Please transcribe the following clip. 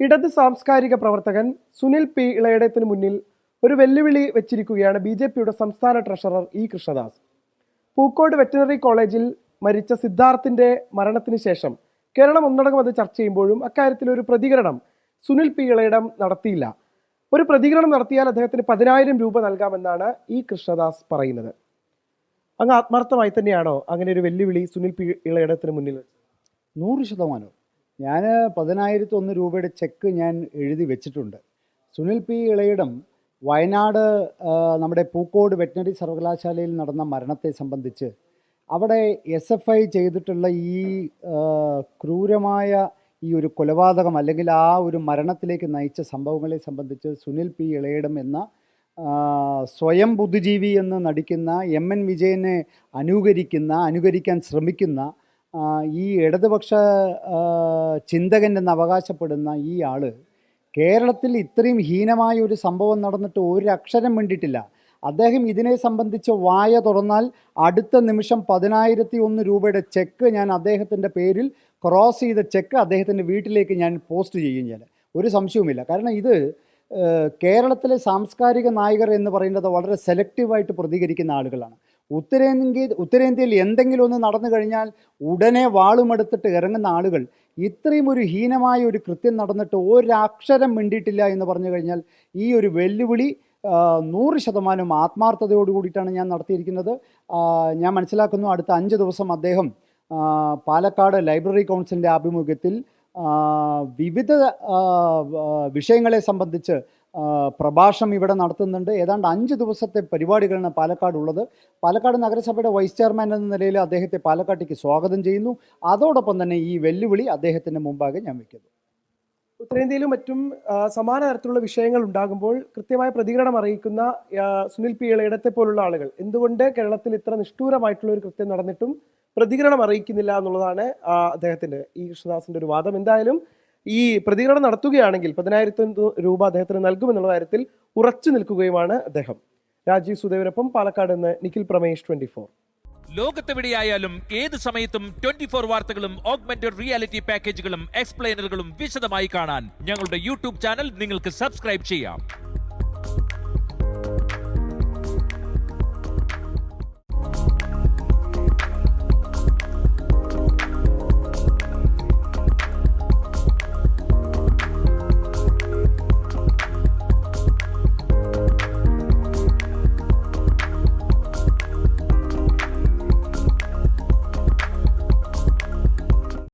ഇടത് സാംസ്കാരിക പ്രവർത്തകൻ സുനിൽ പി ഇളയടത്തിന് മുന്നിൽ ഒരു വെല്ലുവിളി വെച്ചിരിക്കുകയാണ് ബി.ജെ.പിയുടെ സംസ്ഥാന treasurer E Krishnadas. Pookode veterinary കോളേജിൽ മരിച്ച സിദ്ധാർത്ഥിന്റെ മരണത്തിന് ശേഷം കേരളം ഒന്നടങ്കം അത് ചർച്ച ചെയ്യുമ്പോഴും അക്കാര്യത്തിൽ ഒരു പ്രതികരണം സുനിൽ പി ഇളയിടം നടത്തിയില്ല. ഒരു പ്രതികരണം നടത്തിയാൽ അദ്ദേഹത്തിന് 10,000 രൂപ നൽകാമെന്നാണ് ഇ കൃഷ്ണദാസ് പറയുന്നത്. അങ്ങ് ആത്മാർത്ഥമായി തന്നെയാണോ അങ്ങനെ ഒരു വെല്ലുവിളി സുനിൽ പി ഇളയിടത്തിന് മുന്നിൽ? 100%. ഞാൻ 10,001 രൂപയുടെ ചെക്ക് ഞാൻ എഴുതി വെച്ചിട്ടുണ്ട്. സുനിൽ പി ഇളയിടം വയനാട് നമ്മുടെ പൂക്കോട് വെറ്റിനറി സർവകലാശാലയിൽ നടന്ന മരണത്തെ സംബന്ധിച്ച് അവിടെ SFI ചെയ്തിട്ടുള്ള ഈ ക്രൂരമായ ഈ ഒരു കൊലപാതകം അല്ലെങ്കിൽ ആ ഒരു മരണത്തിലേക്ക് നയിച്ച സംഭവങ്ങളെ സംബന്ധിച്ച് സുനിൽ പി ഇളയിടം എന്ന സ്വയം ബുദ്ധിജീവി എന്ന് നടിക്കുന്ന MN വിജയനെ അനുകരിക്കാൻ ശ്രമിക്കുന്ന ഈ ഇടതുപക്ഷ ചിന്തകൻ എന്ന് അവകാശപ്പെടുന്ന ഈ ആള് കേരളത്തിൽ ഇത്രയും ഹീനമായ ഒരു സംഭവം നടന്നിട്ട് ഒരു അക്ഷരം മിണ്ടിയിട്ടില്ല. അദ്ദേഹം ഇതിനെ സംബന്ധിച്ച് വായ തുറന്നാൽ അടുത്ത നിമിഷം 10,001 രൂപയുടെ ചെക്ക് ഞാൻ അദ്ദേഹത്തിൻ്റെ പേരിൽ ക്രോസ് ചെയ്ത ചെക്ക് അദ്ദേഹത്തിൻ്റെ വീട്ടിലേക്ക് ഞാൻ പോസ്റ്റ് ചെയ്യും. ഞാൻ ഒരു സംശയവുമില്ല. കാരണം ഇത് കേരളത്തിലെ സാംസ്കാരിക നായകർ എന്ന് പറയുന്നത് വളരെ സെലക്റ്റീവായിട്ട് പ്രതികരിക്കുന്ന ആളുകളാണ്. ഉത്തരേന്ത്യയിൽ എന്തെങ്കിലും ഒന്ന് നടന്നു കഴിഞ്ഞാൽ ഉടനെ വാളുമെടുത്തിട്ട് ഇറങ്ങുന്ന ആളുകൾ ഇത്രയും ഒരു ഹീനമായ ഒരു കൃത്യം നടന്നിട്ട് ഒരക്ഷരം മിണ്ടിയിട്ടില്ല എന്ന് പറഞ്ഞു കഴിഞ്ഞാൽ ഈ ഒരു വെല്ലുവിളി 100% ആത്മാർത്ഥതയോട് കൂടിയിട്ടാണ് ഞാൻ നടത്തിയിരിക്കുന്നത്. ഞാൻ മനസ്സിലാക്കുന്നു അടുത്ത 5 ദിവസം അദ്ദേഹം പാലക്കാട് ലൈബ്രറി കൗൺസിലിൻ്റെ ആഭിമുഖ്യത്തിൽ വിവിധ വിഷയങ്ങളെ സംബന്ധിച്ച് പ്രഭാഷണം ഇവിടെ നടത്തുന്നുണ്ട്. ഏതാണ്ട് 5 ദിവസത്തെ പരിപാടികളാണ് പാലക്കാടുള്ളത്. പാലക്കാട് നഗരസഭയുടെ വൈസ് ചെയർമാൻ എന്ന നിലയിൽ അദ്ദേഹത്തെ പാലക്കാട്ടേക്ക് സ്വാഗതം ചെയ്യുന്നു. അതോടൊപ്പം തന്നെ ഈ വെല്ലുവിളി അദ്ദേഹത്തിൻ്റെ മുമ്പാകെ ഞാൻ വയ്ക്കുന്നു. ഉത്തരേന്ത്യയിലും മറ്റും സമാന തരത്തിലുള്ള വിഷയങ്ങൾ ഉണ്ടാകുമ്പോൾ കൃത്യമായ പ്രതികരണം അറിയിക്കുന്ന സുനിൽ പി ഇളയിടത്തെ പോലുള്ള ആളുകൾ എന്തുകൊണ്ട് കേരളത്തിൽ ഇത്ര നിഷ്ഠൂരമായിട്ടുള്ള ഒരു കൃത്യം നടന്നിട്ടും പ്രതികരണം അറിയിക്കുന്നില്ല എന്നുള്ളതാണ് അദ്ദേഹത്തിന്റെ ഈ കൃഷ്ണദാസിന്റെ ഒരു വാദം. എന്തായാലും ഈ പ്രതികരണം നടത്തുകയാണെങ്കിൽ 10,000 രൂപ അദ്ദേഹത്തിന് നൽകുമെന്നുള്ള കാര്യത്തിൽ ഉറച്ചു നിൽക്കുകയുമാണ് അദ്ദേഹം. രാജീവ് സുദേവിനൊപ്പം പാലക്കാട് നിന്ന് നിഖിൽ പ്രമേഷ്, 24. ലോകത്തെവിടെയായാലും ഏത് സമയത്തും 24 വാർത്തകളും ഓഗ്മെന്റഡ് റിയാലിറ്റി പാക്കേജുകളും എക്സ്പ്ലെയിനറുകളും വിശദമായി കാണാൻ ഞങ്ങളുടെ YouTube ചാനൽ നിങ്ങൾക്ക് സബ്സ്ക്രൈബ് ചെയ്യാം.